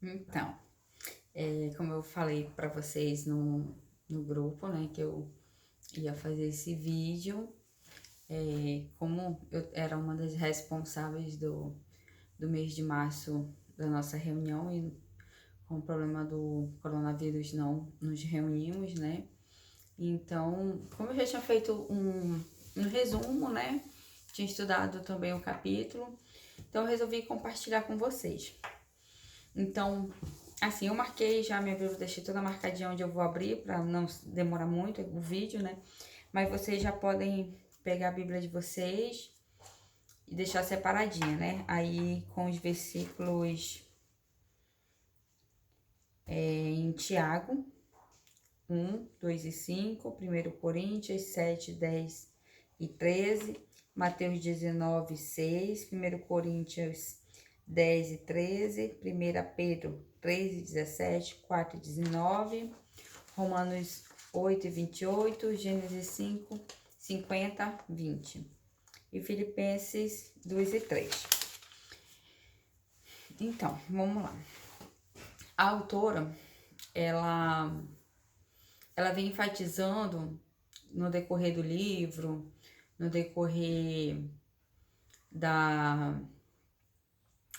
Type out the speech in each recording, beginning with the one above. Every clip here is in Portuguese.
Então, como eu falei para vocês no grupo, né, que eu ia fazer esse vídeo, como eu era uma das responsáveis do mês de março da nossa reunião e com o problema do coronavírus não nos reunimos, né? Então, como eu já tinha feito um resumo, né? Tinha estudado também o capítulo, então eu resolvi compartilhar com vocês. Então, assim, eu marquei já minha Bíblia, deixei toda marcadinha onde eu vou abrir, para não demorar muito o vídeo, né? Mas vocês já podem pegar a Bíblia de vocês e deixar separadinha, né? Aí com os versículos em Tiago 1, 2 e 5, 1 Coríntios 7, 10 e 13, Mateus 19, 6, 1 Coríntios 10 e 13, 1 Pedro 3 e 17, 4 e 19, Romanos 8 e 28, Gênesis 5, 50, 20 e Filipenses 2 e 3. Então, vamos lá. A autora, ela vem enfatizando no decorrer do livro, no decorrer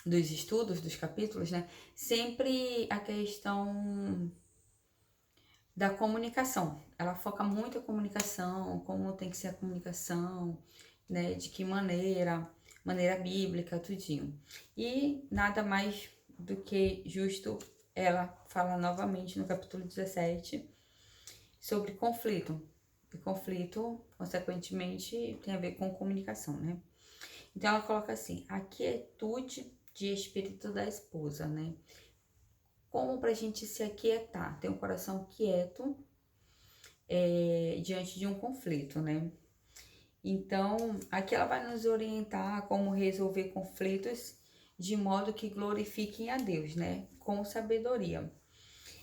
dos estudos, dos capítulos, né? Sempre a questão da comunicação. Ela foca muito a comunicação, como tem que ser a comunicação, né? De que maneira bíblica, tudinho. E nada mais do que justo ela fala novamente no capítulo 17 sobre conflito. E conflito, consequentemente, tem a ver com comunicação, né? Então ela coloca assim, a quietude de espírito da esposa, né? Como pra gente se aquietar, ter um coração quieto diante de um conflito, né? Então, aqui ela vai nos orientar a como resolver conflitos de modo que glorifiquem a Deus, né? Com sabedoria.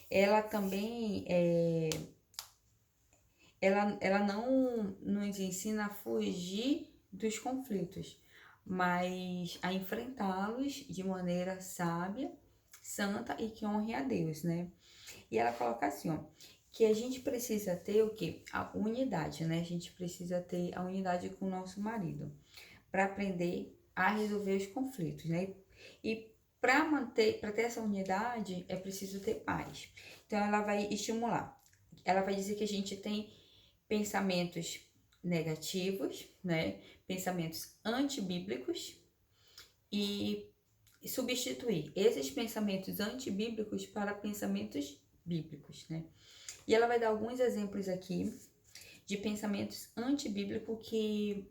Ela também, ela não nos ensina a fugir dos conflitos, mas a enfrentá-los de maneira sábia, santa e que honre a Deus, né? E ela coloca assim, ó, que a gente precisa ter o quê? A unidade, né? A gente precisa ter a unidade com o nosso marido para aprender a resolver os conflitos, né? E para ter essa unidade é preciso ter paz. Então ela vai estimular. Ela vai dizer que a gente tem pensamentos negativos, né? Pensamentos antibíblicos e substituir esses pensamentos antibíblicos para pensamentos bíblicos, né? E ela vai dar alguns exemplos aqui de pensamentos antibíblicos que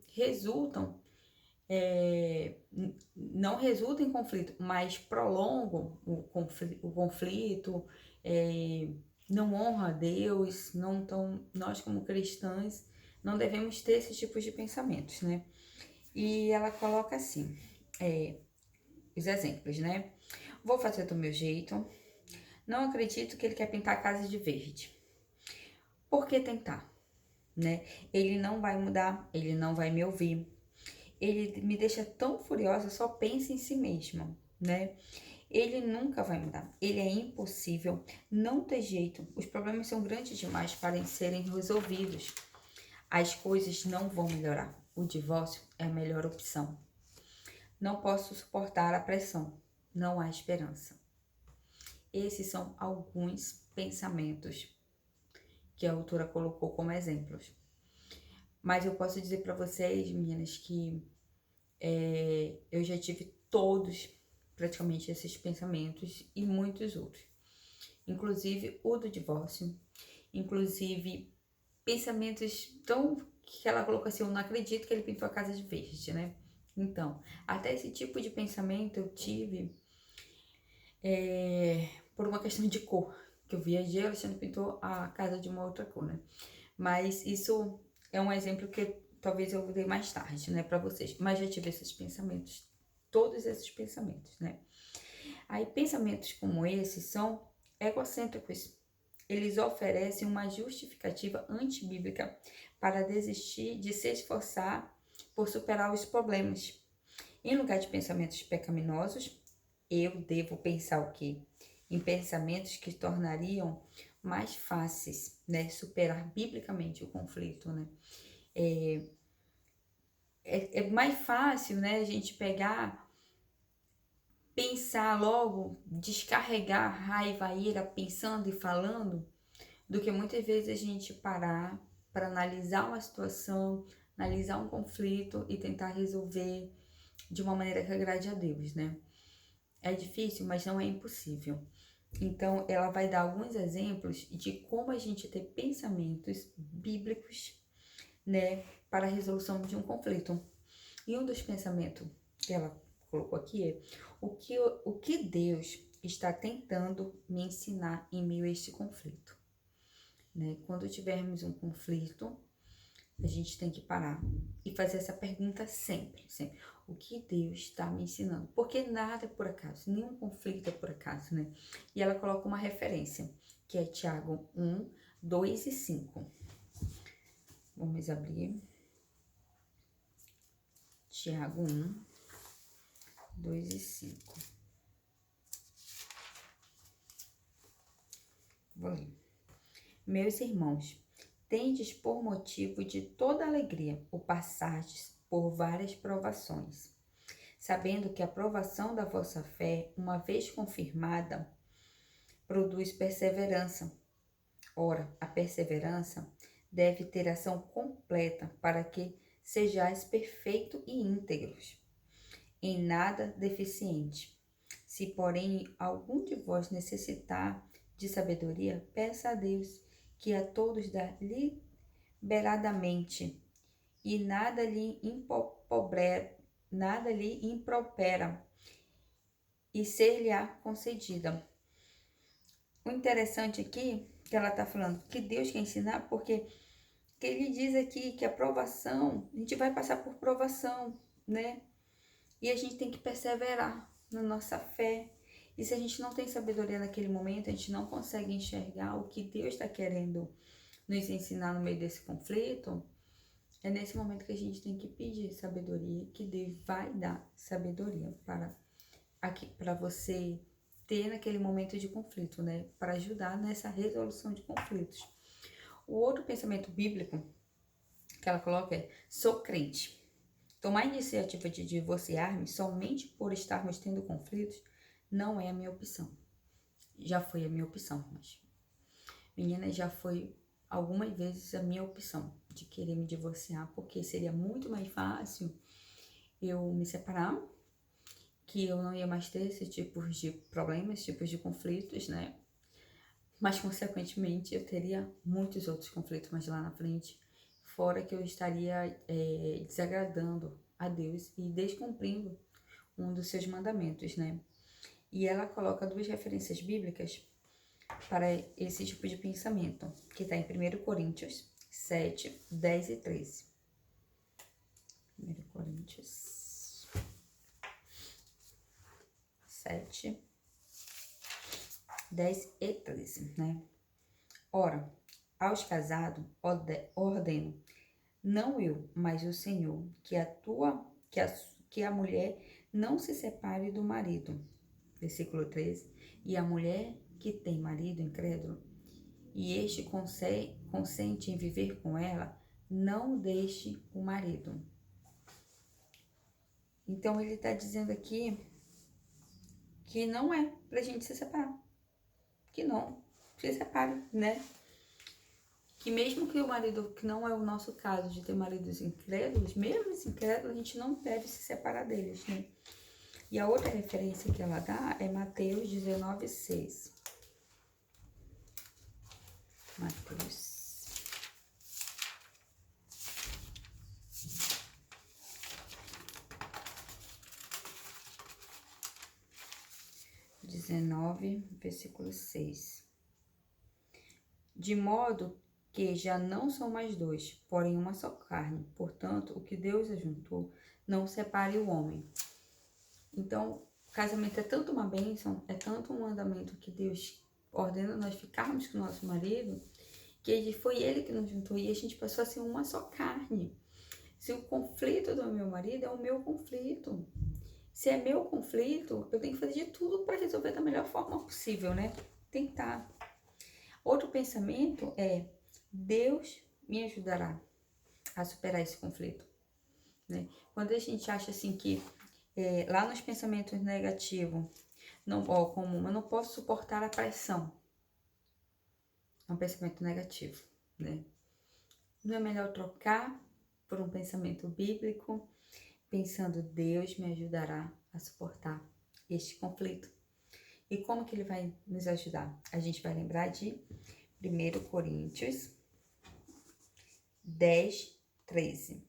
não resultam em conflito, mas prolongam o conflito, não honra a Deus, não tão, nós como cristãs não devemos ter esses tipos de pensamentos, né? E ela coloca assim, os exemplos, né? Vou fazer do meu jeito, não acredito que ele quer pintar a casa de verde. Por que tentar, né? Ele não vai mudar, ele não vai me ouvir. Ele me deixa tão furiosa, só pensa em si mesma, né? Ele nunca vai mudar. Ele é impossível, não tem jeito. Os problemas são grandes demais para serem resolvidos. As coisas não vão melhorar. O divórcio é a melhor opção. Não posso suportar a pressão. Não há esperança. Esses são alguns pensamentos que a autora colocou como exemplos. Mas eu posso dizer para vocês, meninas, que eu já tive todos, praticamente, esses pensamentos e muitos outros. Inclusive o do divórcio, inclusive pensamentos tão que ela colocou assim, eu não acredito que ele pintou a casa de verde, né? Então, até esse tipo de pensamento eu tive por uma questão de cor, que eu viajei, Alexandre pintou a casa de uma outra cor, né? Mas isso é um exemplo que talvez eu dei mais tarde, né, para vocês. Mas já tive esses pensamentos, todos esses pensamentos, né? Aí pensamentos como esses são egocêntricos. Eles oferecem uma justificativa antibíblica para desistir de se esforçar por superar os problemas. Em lugar de pensamentos pecaminosos, eu devo pensar o quê? em pensamentos que tornariam mais fáceis, né, superar biblicamente o conflito, né? É mais fácil, né, a gente pegar, pensar logo, descarregar a raiva, a ira, pensando e falando, do que muitas vezes a gente parar para analisar uma situação, analisar um conflito e tentar resolver de uma maneira que agrade a Deus, né? É difícil, mas não é impossível. Então, ela vai dar alguns exemplos de como a gente ter pensamentos bíblicos, né, para a resolução de um conflito. E um dos pensamentos que ela colocou aqui é o que Deus está tentando me ensinar em meio a este conflito, né? Quando tivermos um conflito, a gente tem que parar e fazer essa pergunta sempre, sempre. O que Deus está me ensinando? Porque nada é por acaso, nenhum conflito é por acaso, né? E ela coloca uma referência, que é Tiago 1, 2 e 5. Vamos abrir. Tiago 1, 2 e 5. Vou ler. Meus irmãos, tendes por motivo de toda alegria o passardes por várias provações, sabendo que a provação da vossa fé, uma vez confirmada, produz perseverança. Ora, a perseverança deve ter ação completa para que sejais perfeito e íntegros, em nada deficiente. Se, porém, algum de vós necessitar de sabedoria, peça a Deus, que a todos dá liberadamente, e nada lhe impropera, e ser-lhe-á concedida. O interessante aqui, que ela está falando, que Deus quer ensinar, porque que ele diz aqui que a provação, a gente vai passar por provação, né? E a gente tem que perseverar na nossa fé. E se a gente não tem sabedoria naquele momento, a gente não consegue enxergar o que Deus está querendo nos ensinar no meio desse conflito, é nesse momento que a gente tem que pedir sabedoria, que Deus vai dar sabedoria para você ter naquele momento de conflito, né? Para ajudar nessa resolução de conflitos. O outro pensamento bíblico que ela coloca é: sou crente. Tomar a iniciativa de divorciar-me somente por estarmos tendo conflitos não é a minha opção. Já foi a minha opção, mas menina, já foi algumas vezes a minha opção de querer me divorciar, porque seria muito mais fácil eu me separar, que eu não ia mais ter esse tipo de problemas, tipos de conflitos, né? Mas, consequentemente, eu teria muitos outros conflitos mais lá na frente, fora que eu estaria desagradando a Deus e descumprindo um dos seus mandamentos, né? E ela coloca duas referências bíblicas para esse tipo de pensamento, que está em 1 Coríntios 7, 10 e 13. 1 Coríntios 7, 10 e 13, né? Ora, aos casados ordeno, não eu, mas o Senhor, que a mulher não se separe do marido. Versículo 13. E a mulher que tem marido incrédulo, e este consente em viver com ela, não deixe o marido. Então, ele está dizendo aqui que não é pra gente se separar. Que não se separe, né? Que mesmo que o marido, que não é o nosso caso de ter maridos incrédulos, mesmo esse incrédulo, a gente não deve se separar deles, né? E a outra referência que ela dá é Mateus 19, 6. Mateus 19, versículo 6. De modo que já não são mais dois, porém uma só carne. Portanto, o que Deus ajuntou, não separe o homem. Então, o casamento é tanto uma bênção, é tanto um mandamento que Deus ordena nós ficarmos com o nosso marido, que foi ele que nos juntou e a gente passou a ser uma só carne. Se o conflito do meu marido é o meu conflito, Se é meu conflito, eu tenho que fazer de tudo para resolver da melhor forma possível, né? Tentar. Outro pensamento é: Deus me ajudará a superar esse conflito, né? Quando a gente acha assim que lá nos pensamentos negativos, não, ó, como eu não posso suportar a pressão, é um pensamento negativo, né? Não é melhor trocar por um pensamento bíblico, pensando: Deus me ajudará a suportar este conflito. E como que ele vai nos ajudar? A gente vai lembrar de 1 Coríntios 10, 13.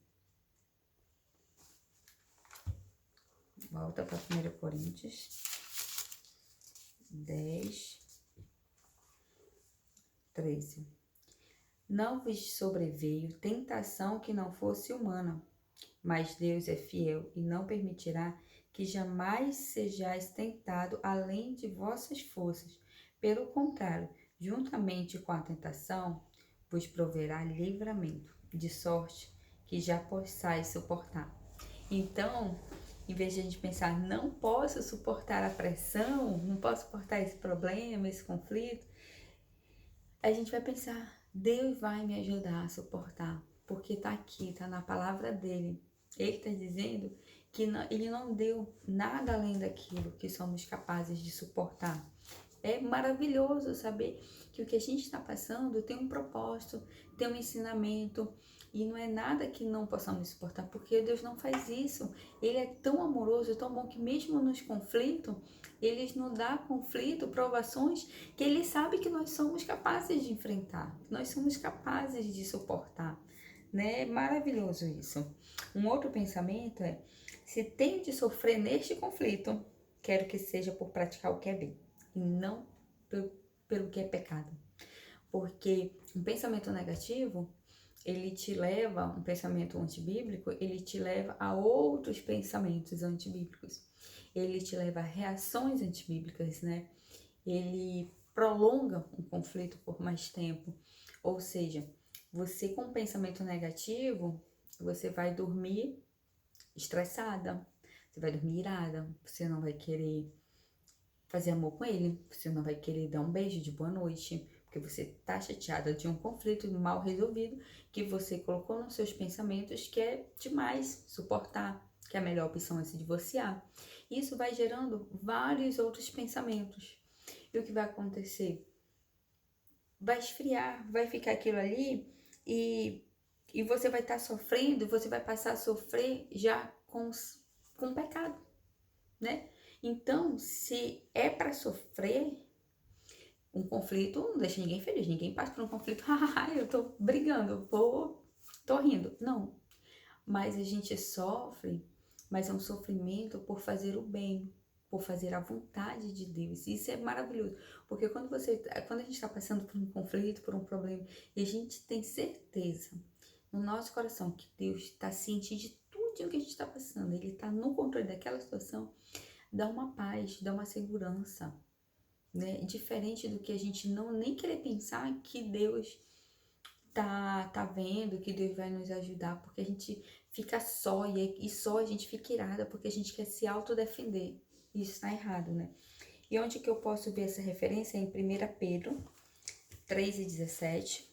Volta para 1 Coríntios 10, 13. Não vos sobreveio tentação que não fosse humana, mas Deus é fiel e não permitirá que jamais sejais tentado além de vossas forças. Pelo contrário, juntamente com a tentação, vos proverá livramento, de sorte que já possais suportar. Então, em vez de a gente pensar: não posso suportar a pressão, não posso suportar esse problema, esse conflito, a gente vai pensar: Deus vai me ajudar a suportar, porque tá aqui, tá na palavra dele. Ele está dizendo que ele não deu nada além daquilo que somos capazes de suportar. É maravilhoso saber que o que a gente está passando tem um propósito, tem um ensinamento, e não é nada que não possamos suportar, porque Deus não faz isso. Ele é tão amoroso, tão bom, que mesmo nos conflitos, ele nos dá conflito, provações, que ele sabe que nós somos capazes de enfrentar, nós somos capazes de suportar, né? É maravilhoso isso. Um outro pensamento é: se tenho de sofrer neste conflito, quero que seja por praticar o que é bem e não pelo que é pecado. Porque um pensamento negativo, ele te leva, um pensamento antibíblico, ele te leva a outros pensamentos antibíblicos. Ele te leva a reações antibíblicas, né? Ele prolonga um conflito por mais tempo. Ou seja, você com um pensamento negativo, você vai dormir estressada, você vai dormir irada, você não vai querer fazer amor com ele, você não vai querer dar um beijo de boa noite, porque você tá chateada de um conflito mal resolvido que você colocou nos seus pensamentos que é demais suportar, que a melhor opção é se divorciar. Isso vai gerando vários outros pensamentos. E o que vai acontecer? Vai esfriar, vai ficar aquilo ali e você vai estar sofrendo, você vai passar a sofrer já com pecado, né? Então, se é para sofrer um conflito, não deixa ninguém feliz, ninguém passa por um conflito, eu tô brigando, tô rindo. Não, mas a gente sofre, mas é um sofrimento por fazer o bem, por fazer a vontade de Deus. Isso é maravilhoso, porque quando a gente está passando por um conflito, por um problema, e a gente tem certeza no nosso coração que Deus está ciente de tudo o que a gente está passando, Ele está no controle daquela situação, dá uma paz, dá uma segurança, né? Diferente do que a gente não nem querer pensar que Deus tá vendo, que Deus vai nos ajudar, porque a gente fica só e só a gente fica irada porque a gente quer se autodefender. Isso tá errado, né? E onde que eu posso ver essa referência? Em 1 Pedro 3:17.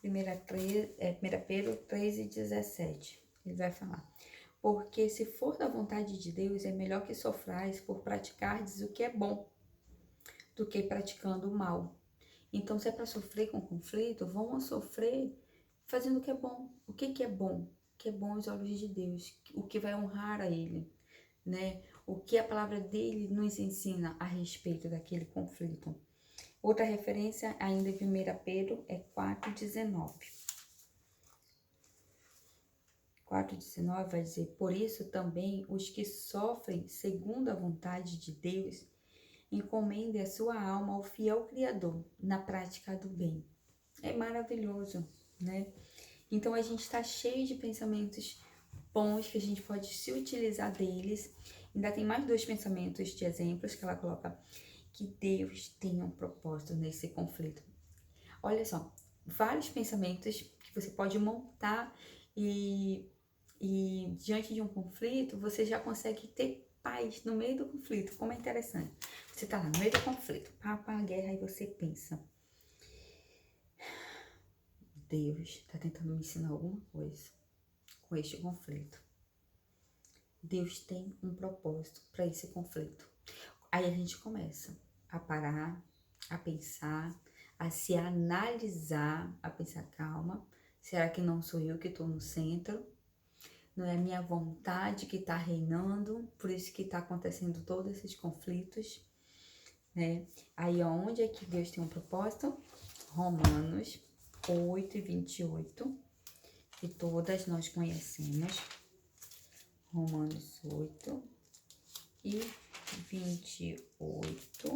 1 Pedro 3:17. Ele vai falar: porque se for da vontade de Deus, é melhor que sofrais por praticardes o que é bom, do que praticando o mal. Então, se é para sofrer com conflito, vamos sofrer fazendo o que é bom. O que é bom? O que é bom aos olhos de Deus, o que vai honrar a Ele, né? O que a palavra dele nos ensina a respeito daquele conflito. Outra referência, ainda em 1 Pedro, é 4:19. 4:19 vai dizer: por isso também os que sofrem segundo a vontade de Deus, encomendem a sua alma ao fiel Criador na prática do bem. É maravilhoso, né? Então a gente está cheio de pensamentos bons que a gente pode se utilizar deles. Ainda tem mais 2 pensamentos de exemplos que ela coloca: que Deus tem um propósito nesse conflito. Olha só, vários pensamentos que você pode montar e diante de um conflito, você já consegue ter paz no meio do conflito. Como é interessante. Você tá lá no meio do conflito, a guerra, e você pensa, Deus tá tentando me ensinar alguma coisa com este conflito. Deus tem um propósito para esse conflito. Aí a gente começa a parar, a pensar, a se analisar, a pensar, calma, será que não sou eu que estou no centro? Não é a minha vontade que está reinando, por isso que está acontecendo todos esses conflitos, né? Aí onde é que Deus tem um propósito? Romanos 8:28, que todas nós conhecemos. Romanos 8:28,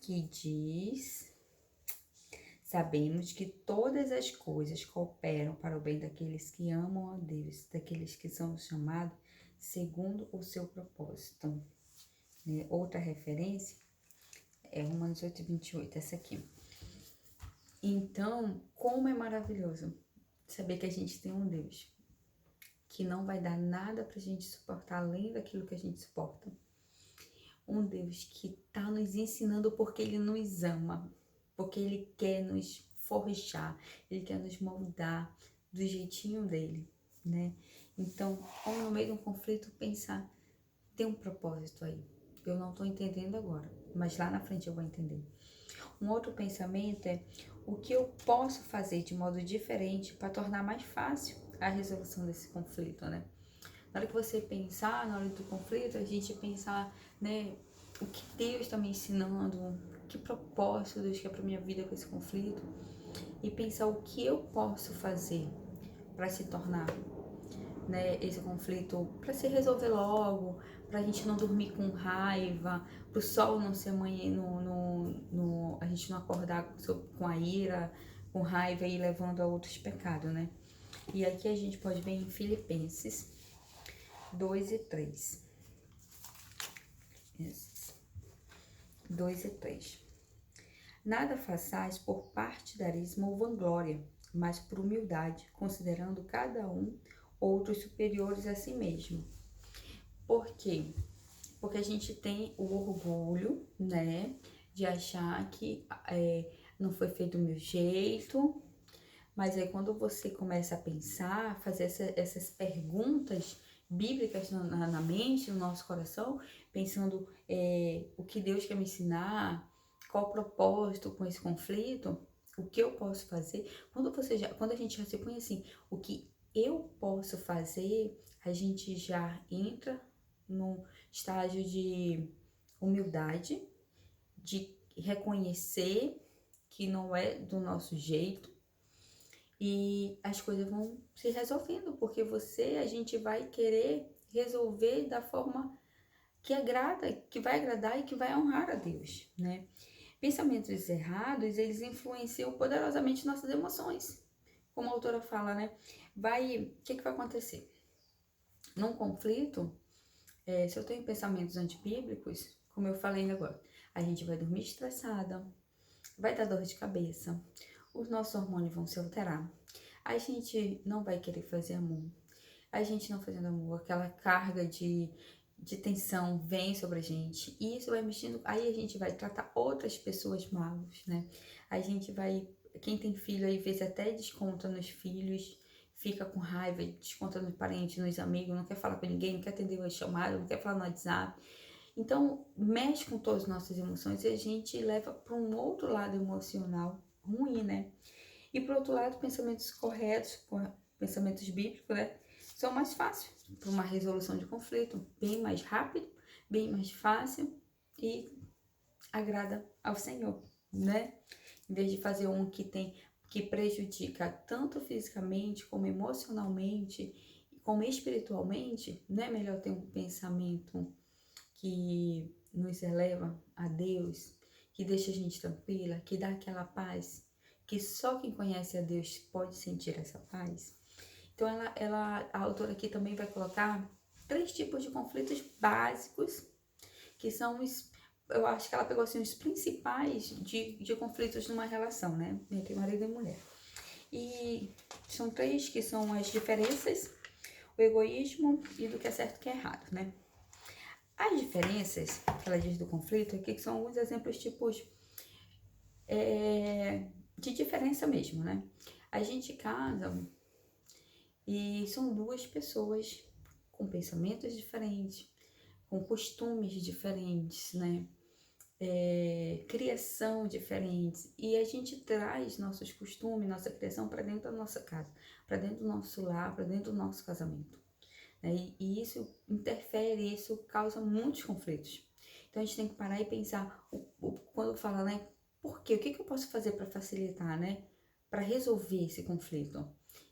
que diz: sabemos que todas as coisas cooperam para o bem daqueles que amam a Deus, daqueles que são chamados segundo o seu propósito. Outra referência é Romanos 8:28, essa aqui. Então, como é maravilhoso saber que a gente tem um Deus que não vai dar nada pra gente suportar além daquilo que a gente suporta. Um Deus que tá nos ensinando porque Ele nos ama, porque Ele quer nos forjar, Ele quer nos moldar do jeitinho dele, né? Então, como no meio de um conflito, pensar, tem um propósito aí. Eu não tô entendendo agora, mas lá na frente eu vou entender. Um outro pensamento é o que eu posso fazer de modo diferente para tornar mais fácil a resolução desse conflito, né? Na hora que você pensar, na hora do conflito, a gente pensar, né, o que Deus está me ensinando, que propósito Deus quer para minha vida com esse conflito, e pensar o que eu posso fazer para se tornar, né, esse conflito, para se resolver logo, para a gente não dormir com raiva, para o sol não se amanhã, a gente não acordar com a ira, com raiva e levando a outros pecados, né? E aqui a gente pode ver em Filipenses 2:3. 2:3. Nada façais por partidarismo ou vanglória, mas por humildade, considerando cada um outros superiores a si mesmo. Por quê? Porque a gente tem o orgulho, né, de achar que não foi feito do meu jeito, mas aí quando você começa a pensar, fazer essas perguntas bíblicas na mente, no nosso coração, pensando o que Deus quer me ensinar, qual o propósito com esse conflito, o que eu posso fazer. Quando a gente já se põe assim, o que eu posso fazer, a gente já entra no estágio de humildade, de reconhecer que não é do nosso jeito, e as coisas vão se resolvendo, porque a gente vai querer resolver da forma que agrada, que vai agradar e que vai honrar a Deus, né? Pensamentos errados, eles influenciam poderosamente nossas emoções. Como a autora fala, né? O que vai acontecer? Num conflito, se eu tenho pensamentos antibíblicos, como eu falei agora, a gente vai dormir estressada, vai dar dor de cabeça, os nossos hormônios vão se alterar, a gente não vai querer fazer amor. A gente não fazendo amor, aquela carga de tensão vem sobre a gente. E isso vai mexendo. Aí a gente vai tratar outras pessoas mal, né? A gente vai. Quem tem filho, aí, às vezes até desconta nos filhos, fica com raiva, desconta nos parentes, nos amigos, não quer falar com ninguém, não quer atender uma chamada, não quer falar no WhatsApp. Então, mexe com todas as nossas emoções e a gente leva para um outro lado emocional ruim, né? E por outro lado, pensamentos corretos, pensamentos bíblicos, né, são mais fáceis para uma resolução de conflito, bem mais rápido, bem mais fácil e agrada ao Senhor, né? Em vez de fazer um que prejudica tanto fisicamente como emocionalmente, como espiritualmente, não é melhor ter um pensamento que nos eleva a Deus, que deixa a gente tranquila, que dá aquela paz, que só quem conhece a Deus pode sentir essa paz. Então, a autora aqui também vai colocar 3 tipos de conflitos básicos, que são eu acho que ela pegou assim os principais de conflitos numa relação, né? Entre marido e mulher. E são 3 que são as diferenças, o egoísmo e do que é certo e o que é errado, né? As diferenças, que ela diz do conflito, aqui que são alguns exemplos tipos de diferença mesmo, né? A gente casa e são 2 pessoas com pensamentos diferentes, com costumes diferentes, né? Criação diferentes, e a gente traz nossos costumes, nossa criação para dentro da nossa casa, para dentro do nosso lar, para dentro do nosso casamento, né? E isso interfere, isso causa muitos conflitos. Então a gente tem que parar e pensar, quando fala, né, por quê? O que eu posso fazer para facilitar, né, para resolver esse conflito?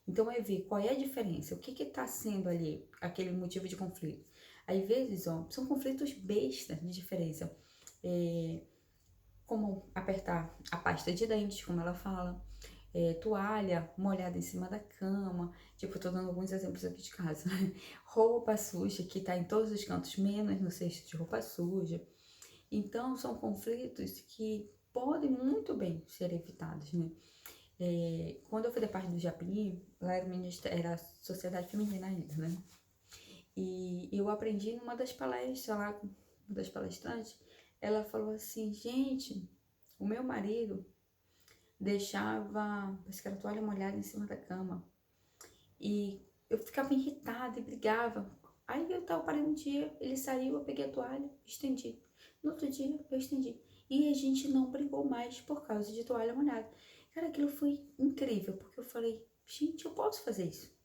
Então é ver qual é a diferença, o que está sendo ali aquele motivo de conflito. Às vezes, ó, são conflitos bestas de diferença, como apertar a pasta de dente, como ela fala, toalha molhada em cima da cama, tipo, tô dando alguns exemplos aqui de casa, roupa suja que tá em todos os cantos, menos no cesto de roupa suja. Então, são conflitos que podem muito bem ser evitados, né? Quando eu fui da parte do Japim, lá era a sociedade feminina ainda, né? E eu aprendi numa das palestras lá, uma das palestrantes, ela falou assim, gente, o meu marido deixava, parece que era toalha molhada em cima da cama. E eu ficava irritada e brigava. Aí eu tava parando um dia, ele saiu, eu peguei a toalha, estendi. No outro dia, eu estendi. E a gente não brigou mais por causa de toalha molhada. Cara, aquilo foi incrível, porque eu falei, gente, eu posso fazer isso.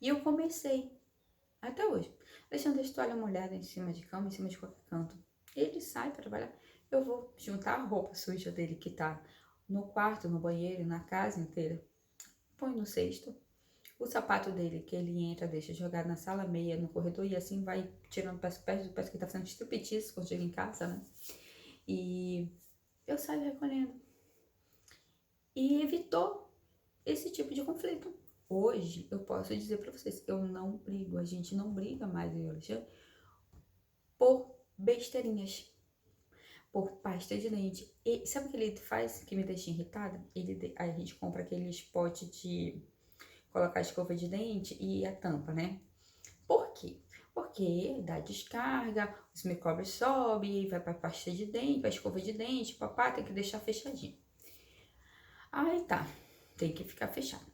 E eu comecei, até hoje, deixando a toalha molhada em cima de cama, em cima de qualquer canto. Ele sai para trabalhar, eu vou juntar a roupa suja dele que tá no quarto, no banheiro, na casa inteira. Põe no cesto. O sapato dele, que ele entra, deixa jogado na sala meia, no corredor, e assim vai tirando para perto, parece que tá fazendo striptease quando chega em casa, né? E eu saio recolhendo. E evitou esse tipo de conflito. Hoje, eu posso dizer para vocês, eu não brigo, a gente não briga mais, eu e o Alexandre, por besteirinhas, por pasta de dente. E sabe o que ele faz que me deixa irritada? A gente compra aqueles potes de colocar a escova de dente e a tampa, né? Por quê? Porque dá descarga, os micróbios sobem, vai pra pasta de dente, pra escova de dente, papá, tem que deixar fechadinho. Aí tá, tem que ficar fechado.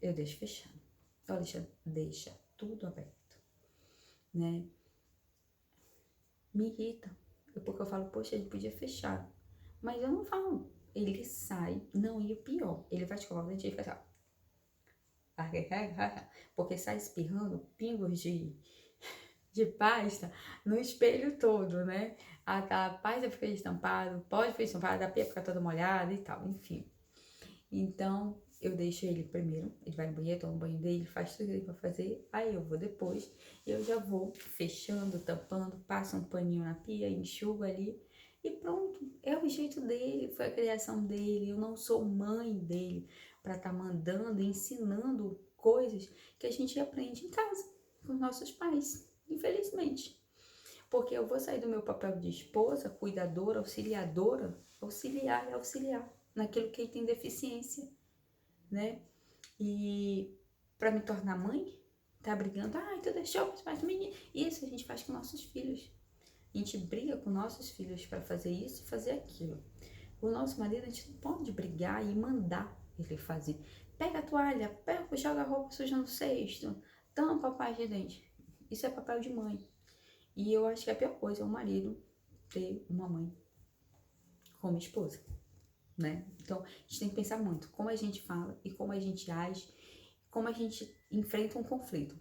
Eu deixo fechado. Então, deixa tudo aberto, né? Me irrita, porque eu falo, poxa, ele podia fechar. Mas eu não falo. Ele sai, não, e o pior, ele vai escovar o dente e fica assim, porque sai espirrando pingos de pasta no espelho todo, né? A pasta fica estampada, pode ficar estampada, a pia fica toda molhada e tal, enfim. Então, eu deixo ele primeiro, ele vai no banheiro, toma o banho dele, faz tudo que ele vai fazer, aí eu vou depois, eu já vou fechando, tampando, passo um paninho na pia, enxugo ali e pronto. É o jeito dele, foi a criação dele, eu não sou mãe dele para estar mandando, ensinando coisas que a gente aprende em casa com os nossos pais, infelizmente. Porque eu vou sair do meu papel de esposa, cuidadora, auxiliadora, auxiliar e auxiliar naquilo que ele tem deficiência, né? E para me tornar mãe, tá brigando, tu deixou mais menino. Isso a gente faz com nossos filhos. A gente briga com nossos filhos para fazer isso e fazer aquilo. O nosso marido, a gente não pode brigar e mandar ele fazer. Pega a toalha, joga a roupa suja no cesto, tampa a pasta de dente. Isso é papel de mãe. E eu acho que a pior coisa é o marido ter uma mãe como esposa, né? Então, a gente tem que pensar muito como a gente fala e como a gente age, como a gente enfrenta um conflito.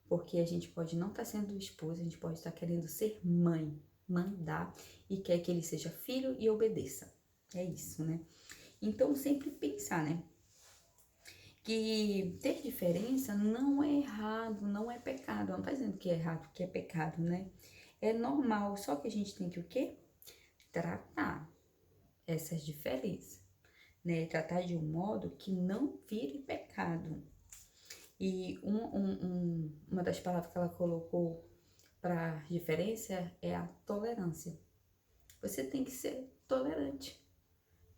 Porque a gente pode não estar sendo esposa, a gente pode estar querendo ser mãe, mandar e quer que ele seja filho e obedeça. É isso, né? Então, sempre pensar, né? Que ter diferença não é errado, não é pecado. Não tá dizendo que é errado, que é pecado, né? É normal, só que a gente tem que o quê? Tratar essas diferenças, né? Tratar de um modo que não vire pecado. E uma das palavras que ela colocou para diferença é a tolerância. Você tem que ser tolerante.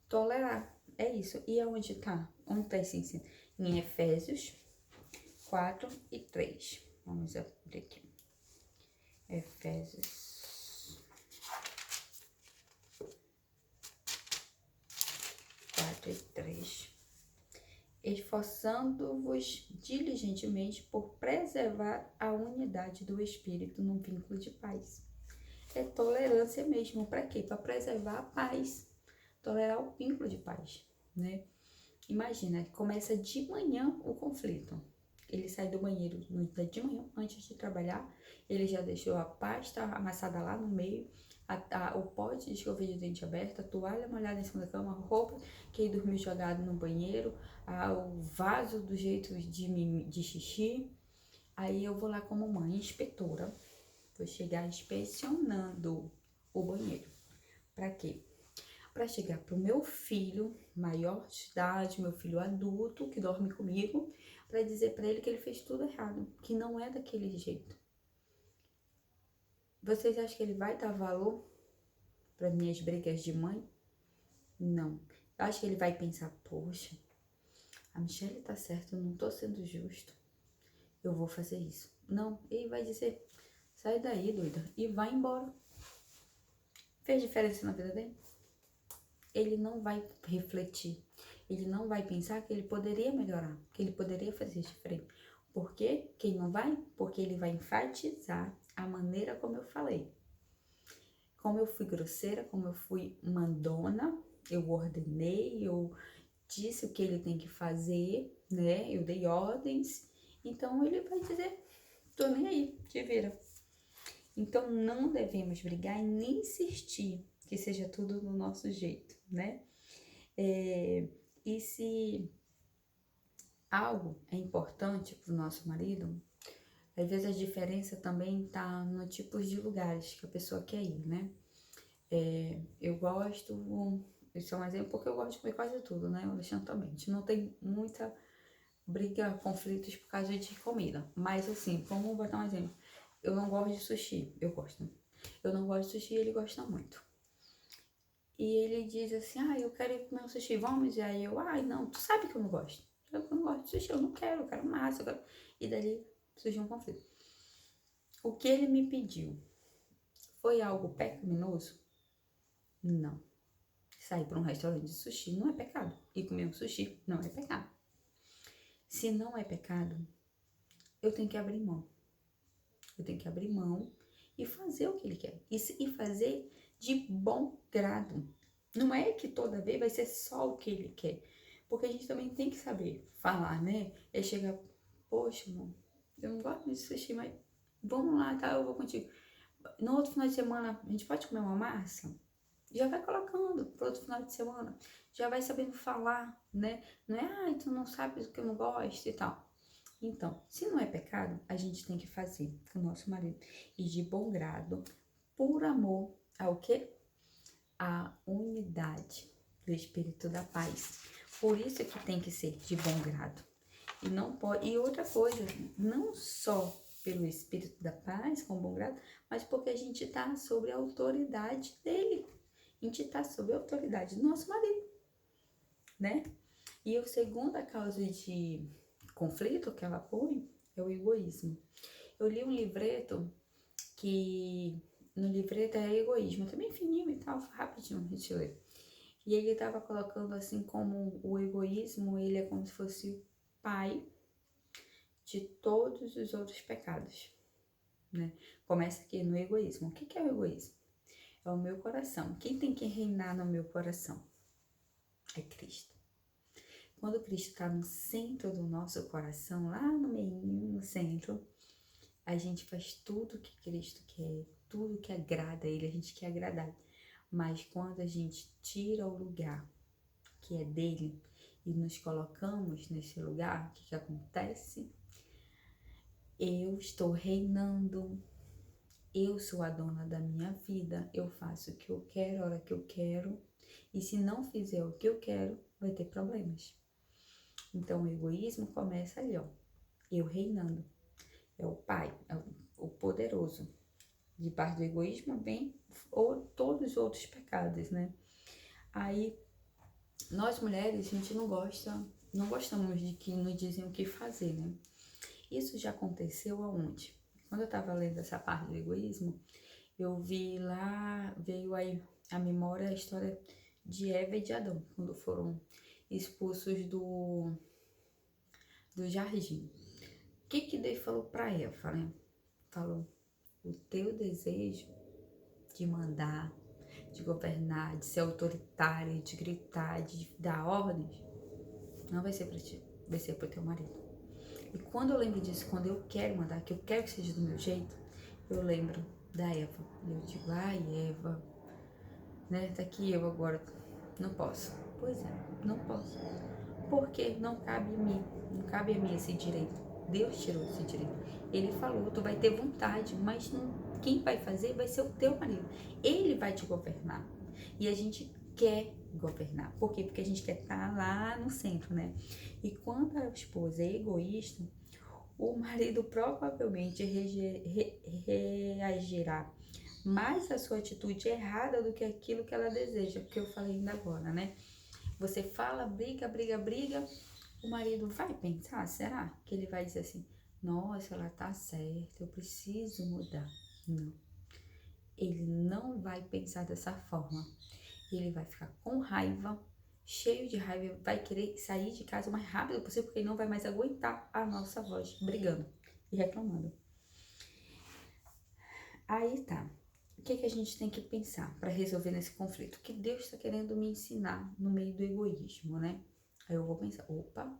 Tolerar, é isso. E aonde tá? Onde tá esse ensino? em Efésios 4:3. Vamos abrir aqui. Efésios 4:3. Esforçando-vos diligentemente por preservar a unidade do Espírito num vínculo de paz. É tolerância mesmo. Para quê? Para preservar a paz. Tolerar o vínculo de paz, né? Imagina, começa de manhã o conflito. Ele sai do banheiro no dia de manhã, antes de trabalhar. Ele já deixou a pasta amassada lá no meio, o pote de escova de dente aberto, a toalha molhada em cima da cama, a roupa que ele dormiu jogado no banheiro, o vaso do jeito de xixi. Aí eu vou lá como mãe, inspetora, vou chegar inspecionando o banheiro. Para quê? Para chegar pro meu filho maior de idade, meu filho adulto que dorme comigo, para dizer para ele que ele fez tudo errado, que não é daquele jeito. Vocês acham que ele vai dar valor para minhas brigas de mãe? Não. Eu acho que ele vai pensar, poxa, a Michelle tá certa, eu não tô sendo justo, eu vou fazer isso. Não, ele vai dizer, sai daí, doida, e vai embora. Fez diferença na vida dele? Ele não vai refletir, ele não vai pensar que ele poderia melhorar, que ele poderia fazer diferente. Por quê? Quem não vai? Porque ele vai enfatizar a maneira como eu falei. Como eu fui grosseira, como eu fui mandona, eu ordenei, eu disse o que ele tem que fazer, né? Eu dei ordens. Então ele vai dizer, tô nem aí, te vira. Então não devemos brigar e nem insistir que seja tudo do nosso jeito, né? E se algo é importante para o nosso marido, às vezes a diferença também tá no tipo de lugares que a pessoa quer ir, né? Eu gosto, isso é um exemplo porque eu gosto de comer quase tudo, né? O Alexandre também. A gente não tem muita briga, conflitos por causa de comida. Mas assim, vamos botar um exemplo. Eu não gosto de sushi, eu gosto. Eu não gosto de sushi, ele gosta muito. E ele diz assim, eu quero ir comer um sushi, vamos? E aí eu, não, tu sabe que eu não gosto. Eu não gosto de sushi, eu quero massa, eu quero... E dali surgiu um conflito. O que ele me pediu foi algo pecaminoso? Não. Sair para um restaurante de sushi não é pecado. E comer um sushi não é pecado. Se não é pecado, eu tenho que abrir mão. Eu tenho que abrir mão e fazer o que ele quer. E fazer de bom grado. Não é que toda vez vai ser só o que ele quer. Porque a gente também tem que saber falar, né? É chegar, poxa, amor, eu não gosto de sushi, mas vamos lá, tá? Eu vou contigo. No outro final de semana, a gente pode comer uma massa? Já vai colocando pro outro final de semana. Já vai sabendo falar, né? Não é, tu não sabe o que eu não gosto e tal. Então, se não é pecado, a gente tem que fazer com o nosso marido. E de bom grado, por amor ao quê? A unidade do Espírito da paz. Por isso que tem que ser de bom grado. E não pode. E outra coisa, não só pelo Espírito da paz, com bom grado, mas porque a gente está sob a autoridade dele. A gente está sob a autoridade do nosso marido, né? E a segunda causa de conflito que ela põe é o egoísmo. Eu li um livreto que no livreto é egoísmo, também fininho e tal, rapidinho, a gente lê. E ele estava colocando assim como o egoísmo, ele é como se fosse o pai de todos os outros pecados, né? Começa aqui no egoísmo. O que é o egoísmo? É o meu coração. Quem tem que reinar no meu coração? É Cristo. Quando Cristo está no centro do nosso coração, lá no meio, no centro, a gente faz tudo que Cristo quer, tudo que agrada a Ele, a gente quer agradar. Mas quando a gente tira o lugar que é dele e nos colocamos nesse lugar, o que acontece? Eu estou reinando, eu sou a dona da minha vida, eu faço o que eu quero, a hora que eu quero, e se não fizer o que eu quero, vai ter problemas. Então o egoísmo começa ali, eu reinando. É o pai, é o poderoso. De parte do egoísmo vem todos os outros pecados, né? Aí, nós mulheres, a gente não gosta não gostamos de que nos dizem o que fazer, né? Isso já aconteceu aonde? Quando eu estava lendo essa parte do egoísmo, eu vi lá, veio aí a memória, a história de Eva e de Adão, quando foram expulsos do jardim. O que Deus falou para Eva, né? Falou, o teu desejo de mandar, de governar, de ser autoritária, de gritar, de dar ordens, não vai ser para ti, vai ser para o teu marido. E quando eu lembro disso, quando eu quero mandar, que eu quero que seja do meu jeito, eu lembro da Eva. E eu digo, ai Eva, né, tá aqui eu agora, não posso. Pois é, não posso. Porque não cabe a mim, não cabe a mim esse direito. Deus tirou esse direito. Ele falou, tu vai ter vontade, mas não, quem vai fazer vai ser o teu marido. Ele vai te governar. E a gente quer governar. Por quê? Porque a gente quer estar lá no centro, né? E quando a esposa é egoísta, o marido provavelmente reagirá mais a sua atitude errada do que aquilo que ela deseja, porque eu falei ainda agora, né? Você fala, briga, briga, briga, o marido vai pensar, será? Que ele vai dizer assim, nossa, ela tá certa, eu preciso mudar. Não. Ele não vai pensar dessa forma. Ele vai ficar com raiva, cheio de raiva, vai querer sair de casa o mais rápido possível, porque ele não vai mais aguentar a nossa voz brigando e reclamando. Aí tá. O que a gente tem que pensar para resolver nesse conflito? O que Deus está querendo me ensinar no meio do egoísmo, né? Aí eu vou pensar, opa,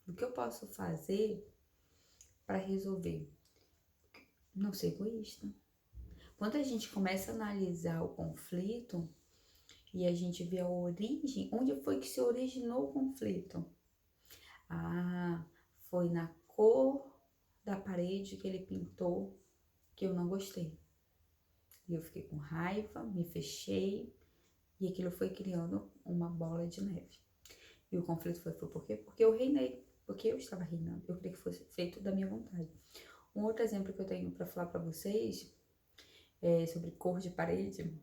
o que eu posso fazer para resolver? Não ser egoísta. Quando a gente começa a analisar o conflito e a gente vê a origem, onde foi que se originou o conflito? Ah, foi na cor da parede que ele pintou que eu não gostei. E eu fiquei com raiva, me fechei e aquilo foi criando uma bola de neve. E o conflito foi por quê? Porque eu reinei, porque eu estava reinando. Eu queria que fosse feito da minha vontade. Um outro exemplo que eu tenho para falar para vocês é sobre cor de parede.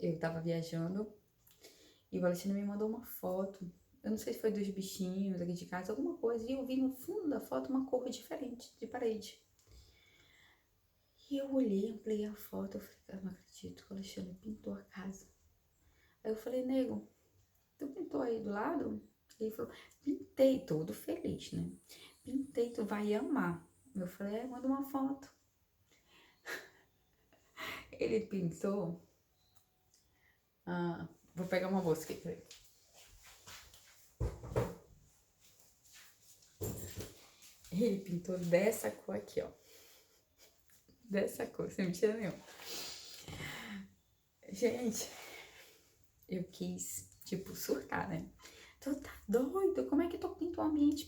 Eu estava viajando e o Alexandre me mandou uma foto. Eu não sei se foi dos bichinhos aqui de casa, alguma coisa. E eu vi no fundo da foto uma cor diferente de parede. E eu olhei, ampliei a foto. Eu falei, eu não acredito que o Alexandre pintou a casa. Aí eu falei, nego, tu pintou aí do lado? Ele falou, pintei, todo feliz, né? Pintei, tu vai amar. Eu falei, manda uma foto. Ele pintou. Vou pegar uma bolsa aqui pra ele. Ele pintou dessa cor aqui, ó. Dessa cor, sem mentira nenhuma. Gente, eu quis, tipo, surtar, né? Tu tá doido? Como é que tu pinta um ambiente